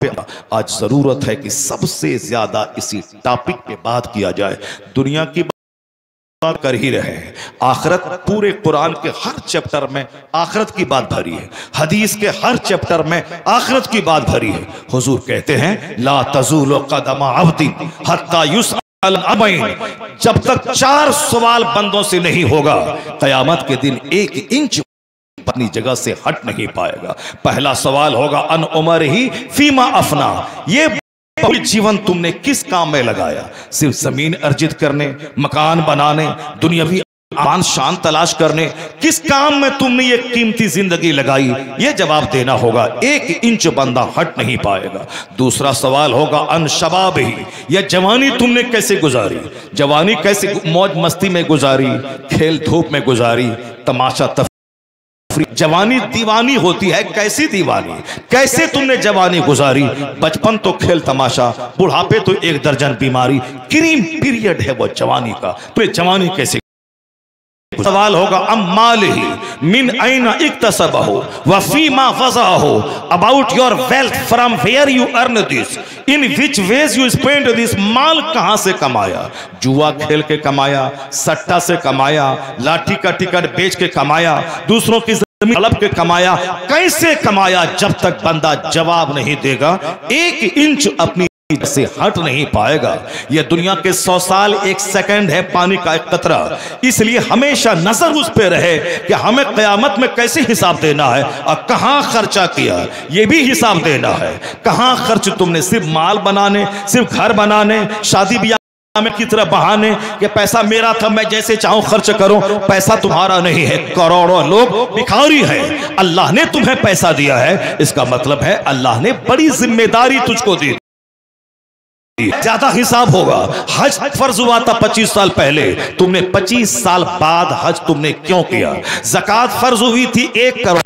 पे। आज जरूरत है कि सबसे ज्यादा इसी टॉपिक पे बात किया जाए। दुनिया की बात कर ही रहे हैं, आखिरत पूरे कुरान के हर चैप्टर में आखिरत की बात भरी है, हदीस के हर चैप्टर में आखिरत की बात भरी है। हुजूर कहते हैं ला तज़ूलु क़दम अब्दी हत्ता युसअल अबैन, जब तक 4 सवाल बंदों से नहीं होगा क़यामत के दिन 1 इंच अपनी जगह से हट नहीं पाएगा। पहला सवाल होगा अन उमर ही फीमा अफना, ये जीवन तुमने किस काम में लगाया? सिर्फ जमीन अर्जित करने, मकान बनाने, दुनियावी आन शान तलाश करने, किस काम में तुमने ये कीमती जिंदगी लगाई? ये जवाब देना होगा। 1 इंच बंदा हट नहीं पाएगा। दूसरा सवाल होगा अन शबाब ही, यह जवानी तुमने कैसे गुजारी? जवानी कैसे मौज मस्ती में गुजारी, खेल धूप में गुजारी, तमाशा तफरीह। जवानी दीवानी होती है, कैसी दीवानी, कैसे तुमने जवानी गुजारी? बचपन तो खेल तमाशा, बुढ़ापे तो 1 दर्जन बीमारी, क्रीम पीरियड है वो जवानी का, तो जवानी कैसे? सवाल होगा अम्माल ही मिन ऐना इक्तसबहु व फीमा फज़अहु, about your wealth, from where you earn this, in which ways you spend this. माल कहां से कमाया? जुआ खेल के कमाया, सट्टा से कमाया, लाठी का टिकट बेच के कमाया, दूसरों की जमीन हड़प के कमाया, कैसे कमाया? जब तक बंदा जवाब नहीं देगा 1 इंच अपनी से हट नहीं पाएगा। यह दुनिया के 100 साल 1 सेकंड है, पानी का 1 कतरा। इसलिए हमेशा नजर उस पे रहे कि हमें क़यामत में कैसे हिसाब देना है और कहां खर्चा किया, यह भी हिसाब देना है। कहां खर्च तुमने, सिर्फ माल बनाने, सिर्फ घर बनाने, शादी ब्याह में की तरह बहाने कि पैसा मेरा था, मैं जैसे चाहूं खर्च करूं। पैसा तुम्हारा नहीं है, करोड़ों लोग भिखारी हैं। अल्लाह ने तुम्हें पैसा दिया है, इसका मतलब है अल्लाह ने बड़ी जिम्मेदारी तुझको दी, ज्यादा हिसाब होगा। हज फर्ज हुआ था 25 साल पहले, तुमने 25 साल बाद हज तुमने क्यों किया? ज़कात फर्ज हुई थी 1 करोड़